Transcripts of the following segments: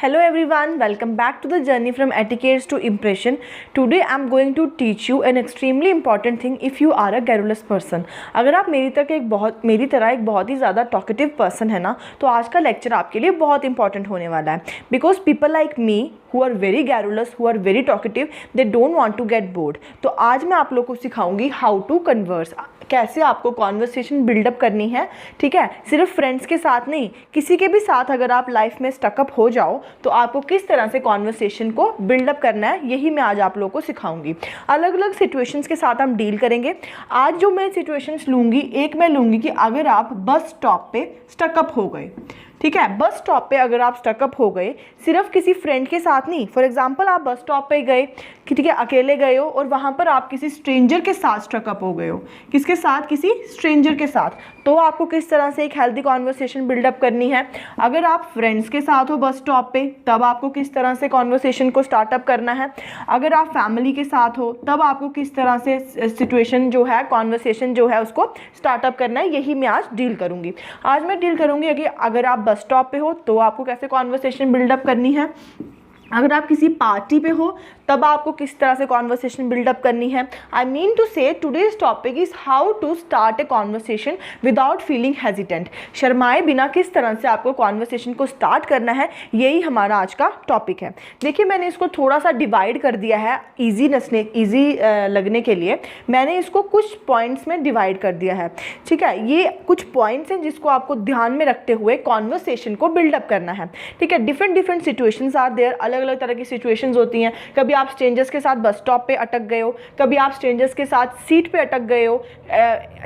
Hello everyone, welcome back to the journey from etiquettes to impression. Today I am going to teach you an extremely important thing if you are a garrulous person. अगर आप मेरी तरह एक बहुत ही ज़्यादा talkative person है ना, तो आज का लेक्चर आपके लिए बहुत इंपॉर्टेंट होने वाला है. Because people like me who are very garrulous, who are very talkative, they don't want to get bored. तो आज मैं आप लोग को सिखाऊंगी how to converse, कैसे आपको कॉन्वर्सेशन बिल्डअप करनी है. ठीक है, सिर्फ फ्रेंड्स के साथ नहीं, किसी के भी साथ अगर आप लाइफ में स्टकअप हो जाओ तो आपको किस तरह से कॉन्वर्सेशन को बिल्डअप करना है, यही मैं आज आप लोगों को सिखाऊंगी. अलग अलग सिचुएशंस के साथ हम डील करेंगे. आज जो मैं सिचुएशंस लूँगी, एक मैं लूँगी कि अगर आप बस स्टॉप पे स्टकअप हो गए. ठीक है, बस स्टॉप पे अगर आप स्टकअप हो गए, सिर्फ किसी फ्रेंड के साथ नहीं. फॉर एग्जांपल आप बस स्टॉप पे गए, ठीक है, अकेले गए हो और वहाँ पर आप किसी स्ट्रेंजर के साथ स्टकअप हो गए हो. किसके साथ? किसी स्ट्रेंजर के साथ. तो आपको किस तरह से एक हेल्दी कॉन्वर्सेशन बिल्डअप करनी है. अगर आप फ्रेंड्स के साथ हो बस स्टॉप पे, तब आपको किस तरह से कॉन्वर्सेशन को स्टार्टअप करना है. अगर आप फैमिली के साथ हो, तब आपको किस तरह से सिचुएशन जो है, कॉन्वर्सेशन जो है, उसको स्टार्टअप करना है, यही मैं आज डील करूँगी. आज मैं डील करूँगी कि अगर आप बस स्टॉप पे हो तो आपको कैसे कॉन्वर्सेशन बिल्डअप करनी है. अगर आप किसी पार्टी पे हो तब आपको किस तरह से कॉन्वर्सेशन बिल्डअप करनी है. I mean to say today's topic is how to start a conversation without feeling hesitant. शर्माए बिना किस तरह से आपको कॉन्वर्सेशन को स्टार्ट करना है, यही हमारा आज का टॉपिक है. देखिए, मैंने इसको थोड़ा सा डिवाइड कर दिया है ईजी लगने के लिए. मैंने इसको कुछ पॉइंट्स में डिवाइड कर दिया है. ठीक है, ये कुछ पॉइंट्स हैं जिसको आपको ध्यान में रखते हुए कॉन्वर्सेशन को बिल्डअप करना है. ठीक है, डिफरेंट सिचुएशंस आर देयर. अलग अलग तरह की सिचुएशंस होती हैं. कभी आप स्ट्रेंजर्स के साथ बस स्टॉप पे अटक गए हो, कभी आप स्ट्रेंजर्स के साथ सीट पे अटक गए हो,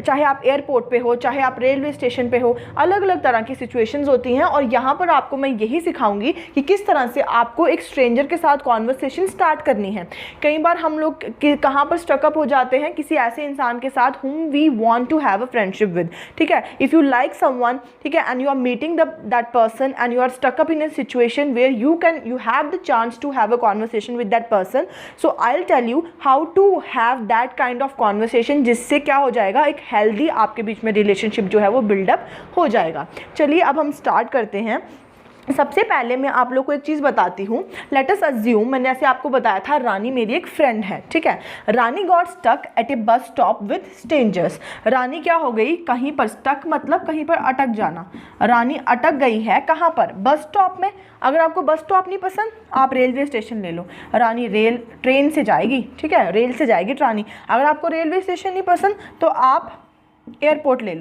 चाहे आप एयरपोर्ट पे हो, चाहे आप रेलवे स्टेशन पे हो. अलग अलग तरह की सिचुएशंस होती हैं और यहाँ पर आपको मैं यही सिखाऊंगी कि किस तरह से आपको एक स्ट्रेंजर के साथ कॉन्वर्सेशन स्टार्ट करनी है. कई बार हम लोग कहाँ पर स्टकअप हो जाते हैं, किसी ऐसे इंसान के साथ whom we want to have a friendship with. ठीक है, इफ़ यू लाइक समवन, ठीक है, and you are meeting that person and you are stuck up in a situation where you have the chance to have a conversation with that person. So I'll tell you how to have that kind of conversation, जिससे क्या हो जाएगा, एक healthy आपके बीच में relationship जो है वो बिल्डअप हो जाएगा. चलिए अब हम स्टार्ट करते हैं. सबसे पहले मैं आप लोग को एक चीज़ बताती हूँ. लेट अस अज्यूम, मैंने ऐसे आपको बताया था, रानी मेरी एक फ्रेंड है. ठीक है, Rani got stuck at a bus stop with strangers. रानी क्या हो गई, कहीं पर स्टक मतलब कहीं पर अटक जाना. रानी अटक गई है कहाँ पर? बस स्टॉप में. अगर आपको बस स्टॉप नहीं पसंद, आप रेलवे स्टेशन ले लो. रानी ट्रेन से जाएगी. ठीक है, रेल से जाएगी रानी. अगर आपको रेलवे स्टेशन नहीं पसंद तो आप एयरपोर्ट ले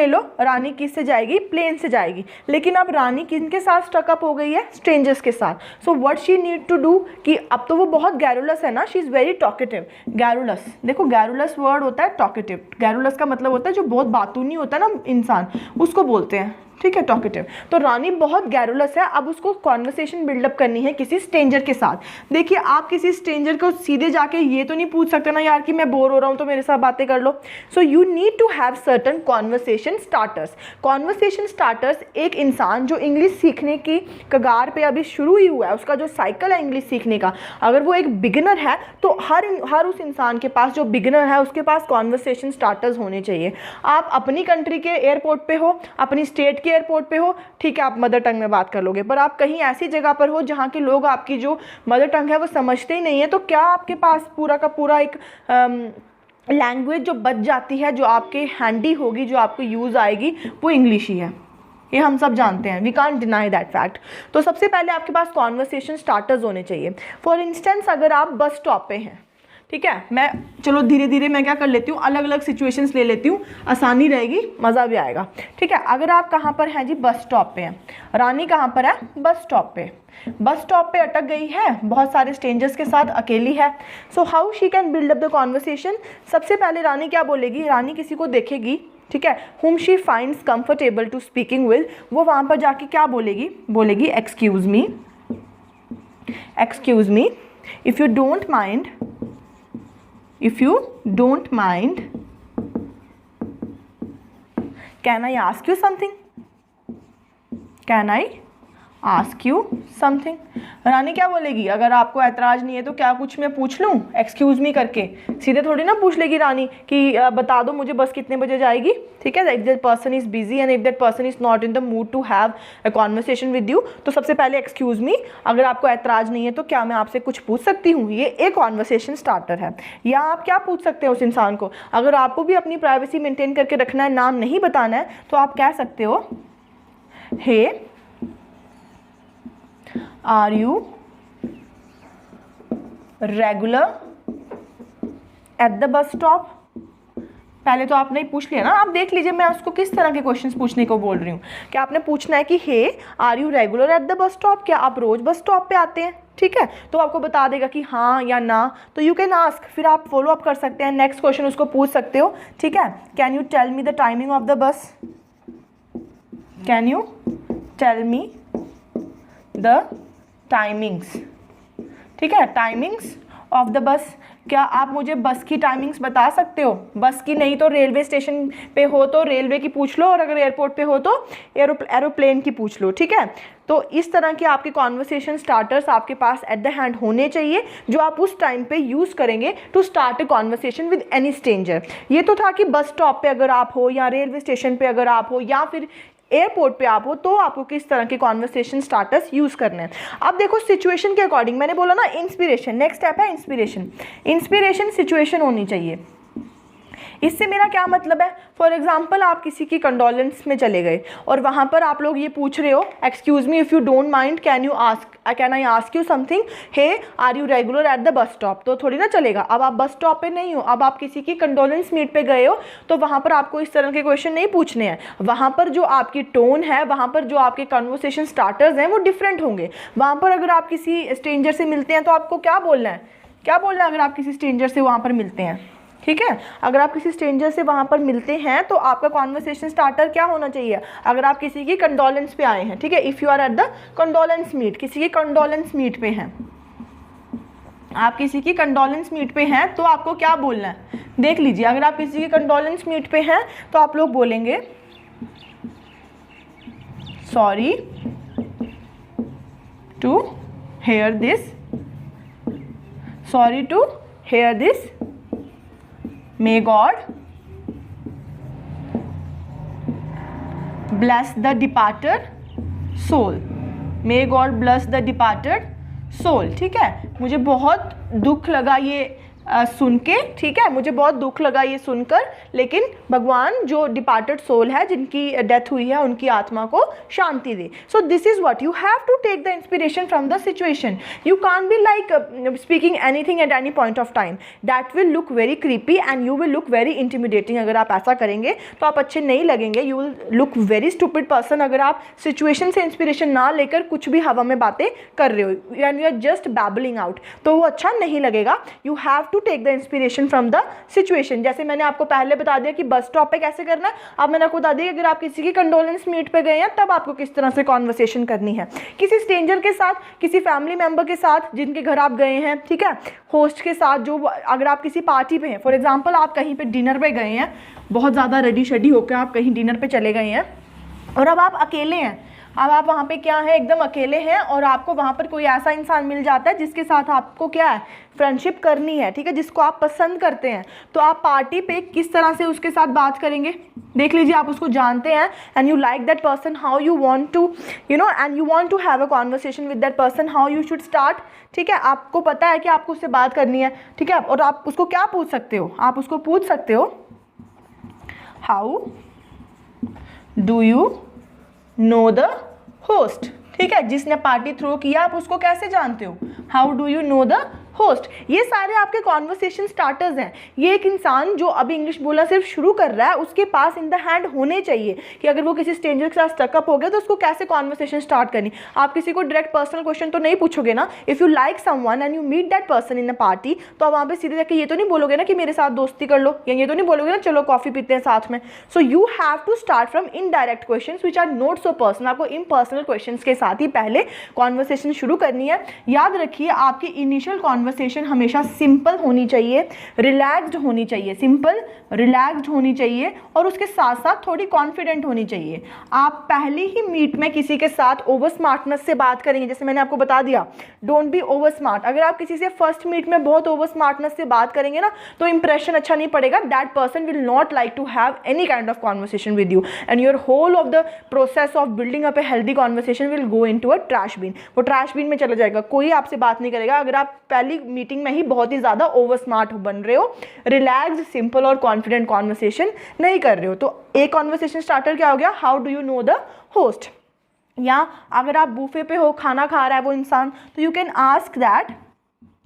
लो. रानी किस से जाएगी? प्लेन से जाएगी. लेकिन अब रानी किनके साथ स्टकअप हो गई है? स्ट्रेंजर्स के साथ. So what she need to do, कि अब तो वो बहुत गैरुलस है ना, she is very talkative. Garrulous, देखो गैरुलस वर्ड होता है टॉकेटिव. गैरुलस का मतलब होता है जो बहुत बातूनी होता है ना इंसान, उसको बोलते हैं. ठीक है, टॉकेटिव. तो रानी बहुत गैरुलस है. अब उसको कॉन्वर्सेशन बिल्डअप करनी है किसी स्ट्रेंजर के साथ. देखिए, आप किसी स्ट्रेंजर को सीधे जाके ये तो नहीं पूछ सकते ना यार कि मैं बोर हो रहा हूँ तो मेरे साथ बातें कर लो. So you need to have certain conversation starters. Conversation starters एक इंसान जो इंग्लिश सीखने की कगार पे अभी शुरू ही हुआ है, उसका जो साइकिल है इंग्लिश सीखने का, अगर वो एक बिगिनर है तो हर उस इंसान के पास, जो बिगिनर है, उसके पास कॉन्वर्सेशन स्टार्टर्स होने चाहिए. आप अपनी कंट्री के एयरपोर्ट पे हो, अपनी स्टेट एयरपोर्ट पे हो, ठीक है, आप मदर टंग में बात कर लोगे. पर आप कहीं ऐसी जगह पर हो जहाँ के लोग आपकी जो मदर टंग है वो समझते ही नहीं है, तो क्या आपके पास पूरा का पूरा एक लैंग्वेज जो बच जाती है, जो आपके हैंडी होगी, जो आपको यूज़ आएगी, वो इंग्लिश ही है. ये हम सब जानते हैं. We can't deny that fact. तो सबसे पहले आपके पास कॉन्वर्सेशन स्टार्टर्स होने चाहिए. फॉर इंस्टेंस, अगर आप बस स्टॉप पे हैं, ठीक है, मैं चलो धीरे धीरे मैं क्या कर लेती हूँ, अलग अलग सिचुएशंस ले लेती हूँ, आसानी रहेगी, मज़ा भी आएगा. ठीक है, अगर आप कहाँ पर हैं जी? बस स्टॉप पे हैं. रानी कहाँ पर है? बस स्टॉप पे. बस स्टॉप पे अटक गई है, बहुत सारे स्ट्रेंजर्स के साथ अकेली है. So how she can build up the conversation. सबसे पहले रानी क्या बोलेगी? रानी किसी को देखेगी, ठीक है, whom she finds comfortable to speaking with. वो वहाँ पर जाके क्या बोलेगी? Excuse me, if you don't mind, can I ask you something? Can I ask you something. Rani क्या बोलेगी, अगर आपको ऐतराज़ नहीं है तो क्या कुछ मैं पूछ लूँ एक्सक्यूज़ मी करके, सीधे थोड़ी ना पूछ लेगी रानी कि बता दो मुझे बस कितने बजे जाएगी, ठीक है। If that person is busy and if that person is not in the mood to have a conversation with you, तो सबसे पहले एक्सक्यूज़ मी, अगर आपको ऐतराज़ नहीं है तो क्या मैं आपसे कुछ पूछ सकती हूँ। ये एक कॉन्वर्सेशन स्टार्टर है। या आप क्या पूछ सकते हैं उस इंसान को, अगर आपको भी अपनी प्राइवेसी मेंटेन करके रखना है, नाम नहीं बताना है, तो आप कह सकते हो hey are you regular at the bus stop. पहले तो आपने पूछ लिया ना, आप देख लीजिए मैं उसको किस तरह के क्वेश्चंस पूछने को बोल रही हूँ। क्या आपने पूछना है कि hey are you regular at the bus stop, क्या आप रोज बस स्टॉप पे आते हैं, ठीक है। तो आपको बता देगा कि हाँ या ना, तो यू कैन आस्क, फिर आप फॉलो अप कर सकते हैं, नेक्स्ट क्वेश्चन उसको पूछ सकते हो, ठीक है। Can you tell me the timing of the bus, can you tell me the timings, ठीक है, टाइमिंग्स ऑफ द बस। क्या आप मुझे बस की टाइमिंग्स बता सकते हो, बस की नहीं तो रेलवे स्टेशन पे हो तो रेलवे की पूछ लो, और अगर एयरपोर्ट पे हो तो एरोप्लेन की पूछ लो, ठीक है। तो इस तरह के आपके कॉन्वर्सेशन स्टार्टर्स आपके पास एट द हैंड होने चाहिए, जो आप उस टाइम पे यूज़ करेंगे to start a conversation with any stranger. ये तो था कि बस स्टॉप पे अगर आप हो, या रेलवे स्टेशन पे अगर आप हो, या फिर एयरपोर्ट पे आप हो, तो आपको किस तरह के कॉन्वर्सेशन स्टार्टर्स यूज़ करने हैं। अब देखो सिचुएशन के अकॉर्डिंग, मैंने बोला ना इंस्पिरेशन, नेक्स्ट स्टेप है इंस्पिरेशन। इंस्पिरेशन सिचुएशन होनी चाहिए। इससे मेरा क्या मतलब है, फॉर एग्जाम्पल आप किसी की कंडोलेंस में चले गए और वहाँ पर आप लोग ये पूछ रहे हो, excuse me if you don't mind can I ask you something, hey are you regular at the bus stop, तो थोड़ी ना चलेगा। अब आप बस स्टॉप पे नहीं हो, अब आप किसी की कंडोलेंस मीट पे गए हो, तो वहाँ पर आपको इस तरह के क्वेश्चन नहीं पूछने हैं। वहाँ पर जो आपकी टोन है, वहाँ पर जो आपके कन्वर्सेशन स्टार्टर्स हैं वो डिफरेंट होंगे। वहाँ पर अगर आप किसी स्ट्रेंजर से मिलते हैं तो आपको क्या बोलना है, अगर आप किसी स्ट्रेंजर से वहाँ पर मिलते हैं, ठीक है। अगर आप किसी स्ट्रेंजर से वहाँ पर मिलते हैं तो आपका कॉन्वर्सेशन स्टार्टर क्या होना चाहिए, अगर आप किसी की कंडोलेंस पे आए हैं, ठीक है, if you are at the condolence meet, किसी की कंडोलेंस मीट पे हैं, आप किसी की कंडोलेंस मीट पे हैं, तो आपको क्या बोलना है, देख लीजिए। अगर आप किसी की कंडोलेंस मीट पे हैं तो आप लोग बोलेंगे sorry to hear this, sorry to hear this, May God bless the departed soul. May God bless the departed soul. ठीक है, मुझे बहुत दुख लगा ये सुन के, ठीक है, मुझे बहुत दुख लगा ये सुनकर, लेकिन भगवान जो डिपार्टेड सोल है, जिनकी डेथ हुई है, उनकी आत्मा को शांति दे। So this is what you have to take the inspiration from the situation. You can't be like speaking anything at any point of time, that will look very creepy and you will look very intimidating. अगर आप ऐसा करेंगे तो आप अच्छे नहीं लगेंगे, you will look very stupid person. अगर आप सिचुएशन से इंस्पिरेशन ना लेकर कुछ भी हवा में बातें कर रहे हो and you are just babbling out, तो वो अच्छा नहीं लगेगा। You have to take the inspiration from the situation. जैसे मैंने आपको पहले बता दिया कि बस स्टॉप पे कैसे करना है, अब मैंने आपको बता दिया कि अगर आप किसी की कंडोलेंस मीट पे गए हैं तब आपको किस तरह से कॉन्वर्सेशन करनी है, किसी स्ट्रेंजर के साथ, किसी फैमिली मेंबर के साथ जिनके घर आप गए हैं, ठीक है, होस्ट के साथ, जो अगर आप किसी पार्टी पे हैं, फॉर एग्जाम्पल आप कहीं पे डिनर पे गए हैं, बहुत ज़्यादा रेडी शेडी होकर आप कहीं डिनर पे चले गए हैं और अब आप अकेले हैं, अब आप वहाँ पे क्या है, एकदम अकेले हैं और आपको वहाँ पर कोई ऐसा इंसान मिल जाता है जिसके साथ आपको क्या है, फ्रेंडशिप करनी है, ठीक है, जिसको आप पसंद करते हैं, तो आप पार्टी पे किस तरह से उसके साथ बात करेंगे। देख लीजिए, आप उसको जानते हैं and you like that person, how you want to and you want to have a conversation with that person, how you should start, ठीक है। आपको पता है कि आपको उससे बात करनी है, ठीक है, और आप उसको क्या पूछ सकते हो, आप उसको पूछ सकते हो how do you know the host, ठीक है, जिसने पार्टी थ्रो किया आप उसको कैसे जानते हो, how do you know the host. ये सारे आपके कॉन्वर्सेशन स्टार्टर्स हैं। ये एक इंसान जो अभी इंग्लिश बोलना सिर्फ शुरू कर रहा है, उसके पास इन द हैंड होने चाहिए कि अगर वो किसी स्ट्रेंजर के साथ स्टकअप हो गया तो उसको कैसे कॉन्वर्सेशन स्टार्ट करनी। आप किसी को डायरेक्ट पर्सनल क्वेश्चन तो नहीं पूछोगे ना। If you like someone and you meet that person in a party, तो आप वहाँ पे सीधे जाके ये तो नहीं बोलोगे ना कि मेरे साथ दोस्ती कर लो, या ये तो नहीं बोलोगे ना चलो कॉफ़ी पीते हैं साथ में। So you have to start from indirect questions which are not so personal. आपको इम्पर्सनल क्वेश्चंस के साथ ही पहले कॉन्वर्सेशन शुरू करनी है। याद रखिए, आपकी इनिशियल कॉन्वर्सेशन हमेशा सिंपल होनी चाहिए, रिलैक्स्ड होनी चाहिए, सिंपल रिलैक्स्ड होनी चाहिए और उसके साथ साथ थोड़ी कॉन्फिडेंट होनी चाहिए। आप पहली ही मीट में किसी के साथ ओवर स्मार्टनेस से बात करेंगे, जैसे मैंने आपको बता दिया, डोंट बी ओवर स्मार्ट। अगर आप किसी से फर्स्ट मीट में बहुत ओवर स्मार्टनेस से बात करेंगे ना तो इंप्रेशन अच्छा नहीं पड़ेगा, that person will not like to have any kind of conversation with you and your whole of the process of building up a healthy conversation will go into a trash bin. वो trash बिन में चला जाएगा, कोई आपसे बात नहीं करेगा अगर आप पहली मीटिंग में ही बहुत ही ज़्यादा ओवर स्मार्ट बन रहे हो, रिलैक्स्ड, सिंपल और कॉन्फिडेंट कॉन्वर्सेशन नहीं कर रहे हो। तो एक कॉन्वर्सेशन स्टार्टर क्या हो गया, how do you know the host. या अगर आप बूफे पे हो, खाना खा रहा है वो इंसान, तो you can ask that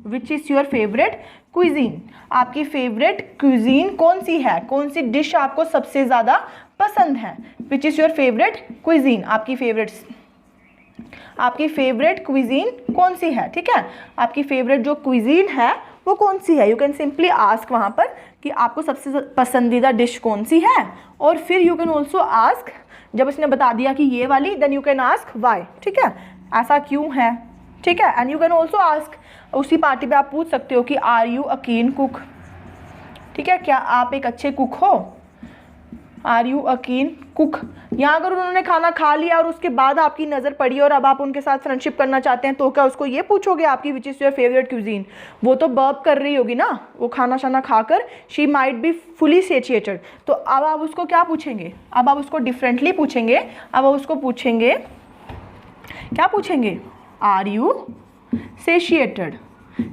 which is your favourite cuisine. आपकी फेवरेट क्विजीन कौन सी है, कौन सी डिश आपको सबसे ज़्यादा पसंद है, विच इज़ योर फेवरेट क्विजीन। आपकी फेवरेट क्विजीन कौन सी है, ठीक है, आपकी फेवरेट जो क्विजीन है वो कौन सी है। यू कैन सिंपली आस्क वहाँ पर कि आपको सबसे पसंदीदा डिश कौन सी है। और फिर यू कैन ऑल्सो आस्क, जब उसने बता दिया कि ये वाली, then you can ask why, ठीक है, ऐसा क्यों है, ठीक है। And you can also ask, उसी पार्टी पे आप पूछ सकते हो कि आर यू अ कीन कुक, ठीक है, क्या आप एक अच्छे कुक हो, आर यू अ कीन कुक। यहाँ अगर उन्होंने खाना खा लिया और उसके बाद आपकी नज़र पड़ी और अब आप उनके साथ फ्रेंडशिप करना चाहते हैं, तो क्या उसको ये पूछोगे आपकी विच इज़ योर फेवरेट क्यूजीन। वो तो बर्प कर रही होगी ना, वो खाना शाना खाकर, she might be fully satiated. तो अब आप उसको क्या पूछेंगे, अब आप उसको डिफरेंटली पूछेंगे। अब आप उसको पूछेंगे, क्या पूछेंगे, आर यू सेटिएटेड।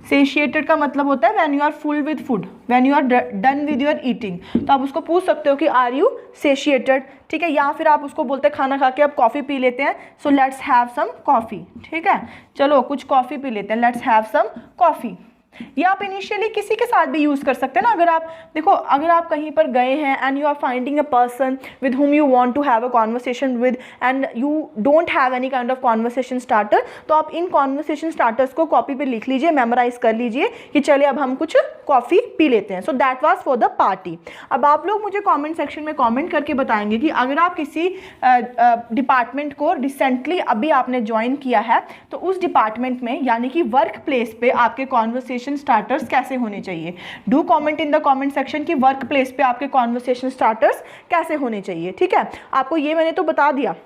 सेशिएटेड का मतलब होता है when you are full with food, when you are done with your eating. तो आप उसको पूछ सकते हो कि आर यू सेशिएटेड, ठीक है। या फिर आप उसको बोलते हैं खाना खा के अब कॉफ़ी पी लेते हैं, so let's have some coffee, ठीक है, चलो कुछ कॉफ़ी पी लेते हैं, लेट्स हैव सम कॉफ़ी। या आप इनिशियली किसी के साथ भी यूज़ कर सकते हैं ना। अगर आप देखो, अगर आप कहीं पर गए हैं and you are finding a person with whom you want to have a conversation with and you don't have any kind of conversation starter, तो आप इन कॉन्वर्सेशन स्टार्टर्स को कॉपी पे लिख लीजिए, मेमोराइज कर लीजिए कि चलिए अब हम कुछ कॉफ़ी पी लेते हैं। So that was for the party. अब आप लोग मुझे कॉमेंट सेक्शन में कॉमेंट करके बताएंगे कि अगर आप किसी डिपार्टमेंट को रिसेंटली अभी आपने ज्वाइन किया है, तो उस डिपार्टमेंट में यानी कि वर्क प्लेस पे आपके कॉन्वर्सेशन स्टार्टर्स कैसे होने चाहिए। Do comment in the comment section कि वर्क प्लेस पे आपके कॉन्वर्सेशन स्टार्टर्स कैसे होने चाहिए, ठीक है। आपको ये मैंने तो बता दिया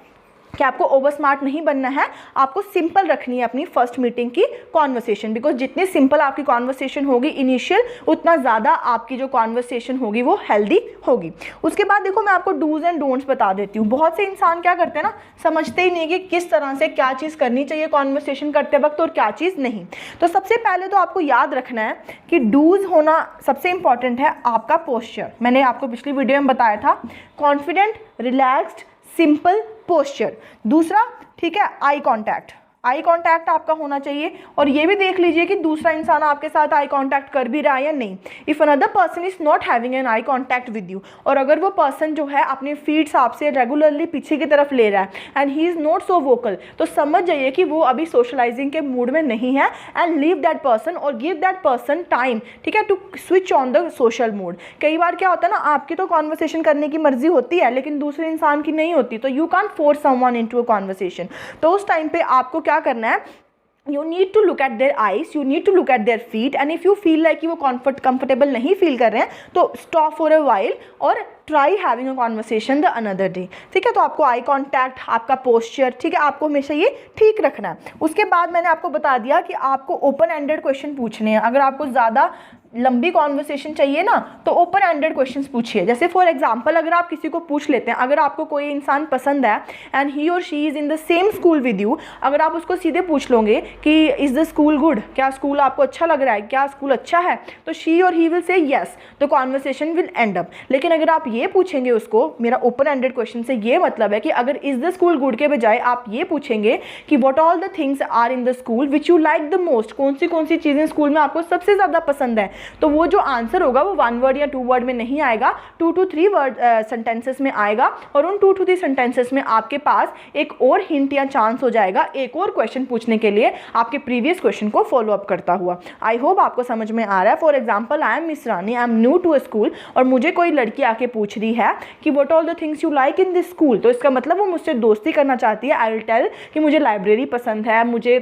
कि आपको ओवर स्मार्ट नहीं बनना है, आपको सिंपल रखनी है अपनी फर्स्ट मीटिंग की कॉन्वर्सेशन, बिकॉज जितनी सिंपल आपकी कॉन्वर्सेशन होगी इनिशियल, उतना ज़्यादा आपकी जो कॉन्वर्सेशन होगी वो हेल्दी होगी। उसके बाद देखो, मैं आपको डूज एंड डोंट्स बता देती हूँ। बहुत से इंसान क्या करते हैं ना, समझते ही नहीं कि किस तरह से क्या चीज़ करनी चाहिए कॉन्वर्सेशन करते वक्त और क्या चीज़ नहीं। तो सबसे पहले तो आपको याद रखना है कि डूज होना सबसे इंपॉर्टेंट है आपका पोस्चर। मैंने आपको पिछली वीडियो में बताया था, कॉन्फिडेंट, रिलैक्स्ड, सिंपल पोस्चर। दूसरा, ठीक है, आई कांटेक्ट। आई कांटेक्ट आपका होना चाहिए और ये भी देख लीजिए कि दूसरा इंसान आपके साथ आई कांटेक्ट कर भी रहा है या नहीं। If another person is not having an eye contact with you, और अगर वो पर्सन जो है अपने फीट आपसे रेगुलरली पीछे की तरफ ले रहा है and he is not so vocal, तो समझ जाइए कि वो अभी सोशलाइजिंग के मूड में नहीं है एंड लीव दैट पर्सन और गिव दैट पर्सन टाइम, ठीक है, to switch on the social mood. कई बार क्या होता है ना, आपकी तो कॉन्वर्सेशन करने की मर्जी होती है लेकिन दूसरे इंसान की नहीं होती, तो you can't force someone into a conversation. तो उस टाइम पे आपको क्या करना है, you need to look at their eyes, you need to look at their feet, and if you feel like कि वो comfortable नहीं feel कर रहे हैं, तो stop for a while और try having a conversation the another day, ठीक है। तो आपको आई कॉन्टैक्ट, आपका पोस्चर, ठीक है, आपको हमेशा ये ठीक रखना है। उसके बाद मैंने आपको बता दिया कि आपको ओपन एंडेड क्वेश्चन पूछने हैं। अगर आपको ज़्यादा लंबी कॉन्वर्सेशन चाहिए ना, तो ओपन एंडेड क्वेश्चंस पूछिए। जैसे फॉर एग्जांपल, अगर आप किसी को पूछ लेते हैं, अगर आपको कोई इंसान पसंद है एंड ही और she is in the same school with you, अगर आप उसको सीधे पूछ लोगे कि इज़ द स्कूल गुड, क्या स्कूल आपको अच्छा लग रहा है, क्या स्कूल अच्छा है, तो शी और he will say yes, the conversation will and up. लेकिन अगर आप ये पूछेंगे उसको, मेरा ओपन एंडेड क्वेश्चन से ये मतलब है कि अगर इज़ द स्कूल गुड के बजाय आप ये पूछेंगे कि what all the things are in the school which you like the most, कौन सी चीज़ें स्कूल में आपको सबसे ज़्यादा पसंद है, तो वो जो आंसर होगा वो 1 वर्ड या 2 वर्ड में नहीं आएगा, 2 to 3 वर्ड सेंटेंसेस में आएगा। और उन 2 to 3 सेंटेंसेस में आपके पास एक और हिंट या चांस हो जाएगा एक और क्वेश्चन पूछने के लिए, आपके प्रीवियस क्वेश्चन को फॉलो अप करता हुआ। आई होप आपको समझ में आ रहा है। For example, I am miss Rani, I am new to a school, और मुझे कोई लड़की आके पूछ रही है कि what all the things you like in this school, तो इसका मतलब वो मुझसे दोस्ती करना चाहती है। आई विल टेल कि मुझे लाइब्रेरी पसंद है, मुझे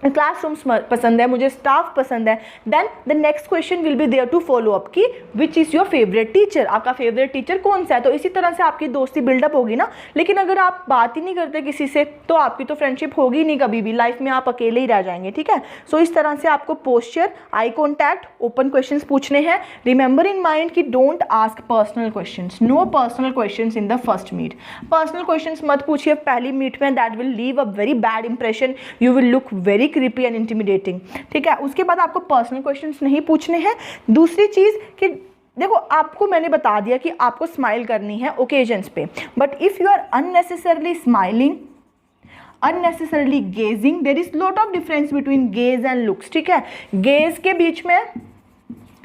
क्लासरूम्स पसंद है, मुझे स्टाफ पसंद है, then the next question will be there to follow up कि which is your favourite teacher, आपका फेवरेट टीचर कौन सा है। तो इसी तरह से आपकी दोस्ती बिल्डअप होगी ना। लेकिन अगर आप बात ही नहीं करते किसी से तो आपकी तो फ्रेंडशिप होगी नहीं कभी भी, लाइफ में आप अकेले ही रह जाएंगे, ठीक है। सो इस तरह से आपको posture, eye contact, open questions पूछने हैं। रिमेंबर इन माइंड कि don't ask personal questions, no personal questions in the first meet. Personal questions मत पूछिए पहली मीट में, that will leave a very bad impression, you will look very creepy and intimidating, ठीक है। उसके बाद आपको पर्सनल क्वेश्चंस नहीं पूछने हैं। दूसरी चीज़ कि देखो, आपको मैंने बता दिया कि आपको स्माइल करनी है ओकेजन्स पे, but if you are unnecessarily smiling, unnecessarily gazing, there is lot of difference between gaze and looks, ठीक है। गेज के बीच में,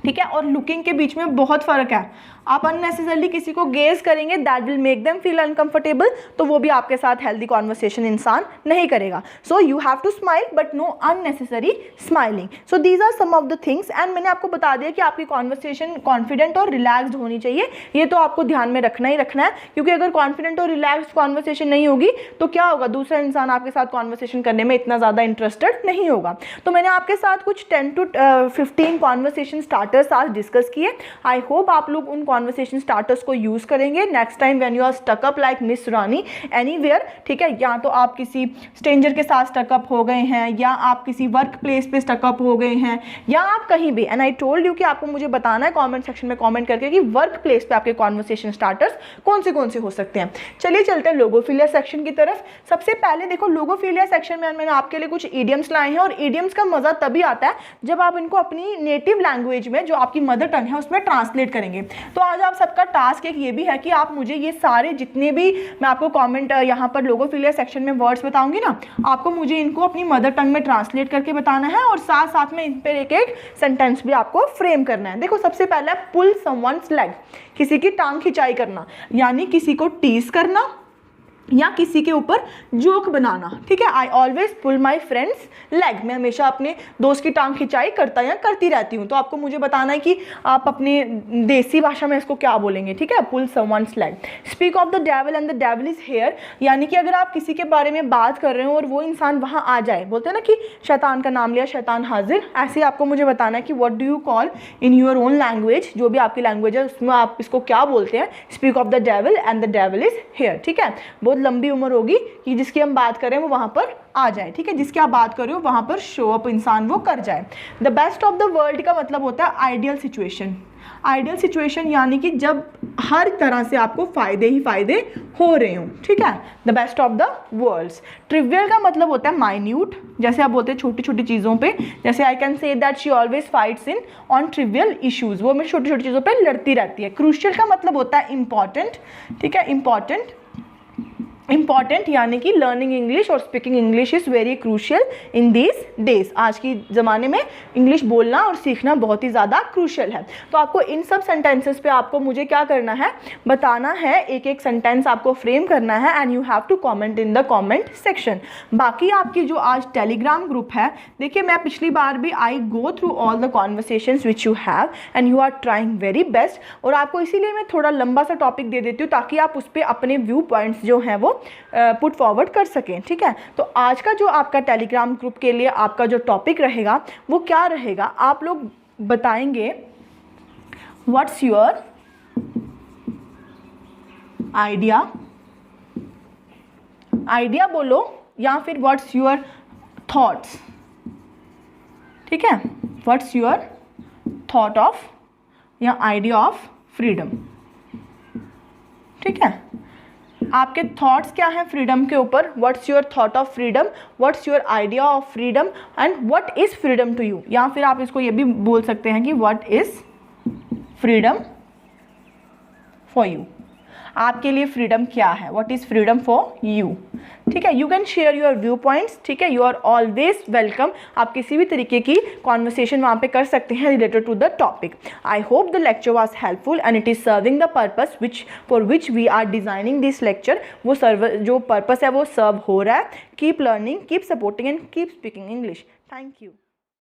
ठीक है, और लुकिंग के बीच में बहुत फ़र्क है। आप अननेसेसरली किसी को गेज करेंगे, that will make them feel uncomfortable, तो वो भी आपके साथ हेल्दी कॉन्वर्सेशन इंसान नहीं करेगा। So you have to smile but no unnecessary smiling. So these are some of the things and मैंने आपको बता दिया कि आपकी कॉन्वर्सेशन कॉन्फिडेंट और रिलैक्स्ड होनी चाहिए। ये तो आपको ध्यान में रखना ही रखना है, क्योंकि अगर कॉन्फिडेंट और रिलैक्स्ड कॉन्वर्सेशन नहीं होगी तो क्या होगा, दूसरा इंसान आपके साथ कॉन्वर्सेशन करने में इतना ज़्यादा इंटरेस्टेड नहीं होगा। तो मैंने आपके साथ कुछ 10 to 15 कॉन्वर्सेशन स्टार्टर्स आज डिस्कस किए। आई होप आप लोग उन कॉन्वर्सेशन स्टार्टर्स को यूज़ करेंगे next time when you are stuck up like miss Rani anywhere, ठीक है। या तो आप किसी स्ट्रेंजर के साथ स्टकअप हो गए हैं, या आप किसी वर्क प्लेस पे स्टकअप हो गए हैं, या आप कहीं भी, एंड आई टोल्ड यू कि आपको मुझे बताना है कमेंट सेक्शन में कमेंट करके कि वर्क प्लेस पे आपके कॉन्वर्सेशन स्टार्टर्स कौन से हो सकते हैं। चलिए चलते हैं लोगोफिलिया सेक्शन की तरफ। सबसे पहले देखो, लोगोफिलिया सेक्शन में मैंने आपके लिए कुछ ईडियम्स लाए हैं, और ईडियम्स का मज़ा तभी आता है जब आप इनको अपनी नेटिव लैंग्वेज में, जो आपकी मदर टंग है, उसमें ट्रांसलेट करेंगे। तो आज आप सबका टास्क एक ये भी है कि आप मुझे ये सारे जितने भी मैं आपको कमेंट यहाँ पर लोगोफिलिया सेक्शन में वर्ड्स बताऊंगी ना, आपको मुझे इनको अपनी मदर टंग में ट्रांसलेट करके बताना है, और साथ साथ में इन पर एक एक सेंटेंस भी आपको फ्रेम करना है। देखो, सबसे पहला पुल समवन्स लेग, किसी की टांग खिंचाई करना, यानी किसी को टीज करना या किसी के ऊपर जोक बनाना, ठीक है। I always pull my friends leg, मैं हमेशा अपने दोस्त की टांग खिंचाई करता या करती रहती हूँ। तो आपको मुझे बताना है कि आप अपने देसी भाषा में इसको क्या बोलेंगे, ठीक है। Pull someone's leg. Speak of the devil and the devil is here, यानी कि अगर आप किसी के बारे में बात कर रहे हो और वो इंसान वहाँ आ जाए, बोलते हैं ना कि शैतान का नाम लिया शैतान हाजिर, ऐसे आपको मुझे बताना है कि what do you call in your own language, जो भी आपकी लैंग्वेज है उसमें आप इसको क्या बोलते हैं। Speak of the devil and the devil is hair, ठीक है। लंबी उम्र होगी कि जिसकी हम बात करें वो वहां पर आ जाए, ठीक है। जिसकी आप बात कर रहे हो वहां पर शो अप इंसान वो कर जाए। The best of the world का मतलब होता है आइडियल सिचुएशन। आइडियल सिचुएशन यानी कि जब हर तरह से आपको फायदे ही फायदे हो रहे हो, ठीक है। The best of the worlds. Trivial का मतलब होता है माइन्यूट, जैसे आप बोलते हैं छोटी छोटी चीज़ों पे, जैसे I can say that she always fights in on trivial issues, वो में छोटी छोटी चीज़ों पे लड़ती रहती है। क्रूशियल का मतलब होता है इंपॉर्टेंट, ठीक है। इंपॉर्टेंट यानी कि लर्निंग इंग्लिश और speaking English is very crucial in these days. आज की ज़माने में इंग्लिश बोलना और सीखना बहुत ही ज़्यादा क्रूशियल है। तो आपको इन सब सेंटेंसेस पे आपको मुझे क्या करना है, बताना है, एक एक सेंटेंस आपको फ्रेम करना है, and you have to comment in the comment section. बाकी आपकी जो आज टेलीग्राम ग्रुप है, देखिए मैं पिछली बार भी I go through all the conversations which you have and you are trying very best, और आपको इसीलिए मैं थोड़ा लंबा सा टॉपिक दे देती हूँ ताकि आप उस पर अपने व्यू पॉइंट्स जो हैं वो पुट फॉरवर्ड कर सकें, ठीक है। तो आज का जो आपका टेलीग्राम ग्रुप के लिए आपका जो टॉपिक रहेगा वो क्या रहेगा, आप लोग बताएंगे व्हाट्स योर आइडिया बोलो, या फिर व्हाट्स योर थॉट्स, ठीक है। व्हाट्स योर थॉट ऑफ या आइडिया ऑफ फ्रीडम, ठीक है। आपके थॉट्स क्या हैं फ्रीडम के ऊपर, what's your thought of freedom, what's your idea of freedom, and what is freedom to you. या फिर आप इसको ये भी बोल सकते हैं कि what is freedom for you, आपके लिए फ्रीडम क्या है, what is freedom for you, ठीक है। You can share your view points, ठीक है। यू आर ऑलवेज वेलकम, आप किसी भी तरीके की कॉन्वर्सेशन वहाँ पे कर सकते हैं related to the topic. I hope the lecture was helpful and it is serving the purpose for which we are designing this lecture. वो जो पर्पस है वो सर्व हो रहा है। Keep learning, keep supporting and keep speaking English. Thank you.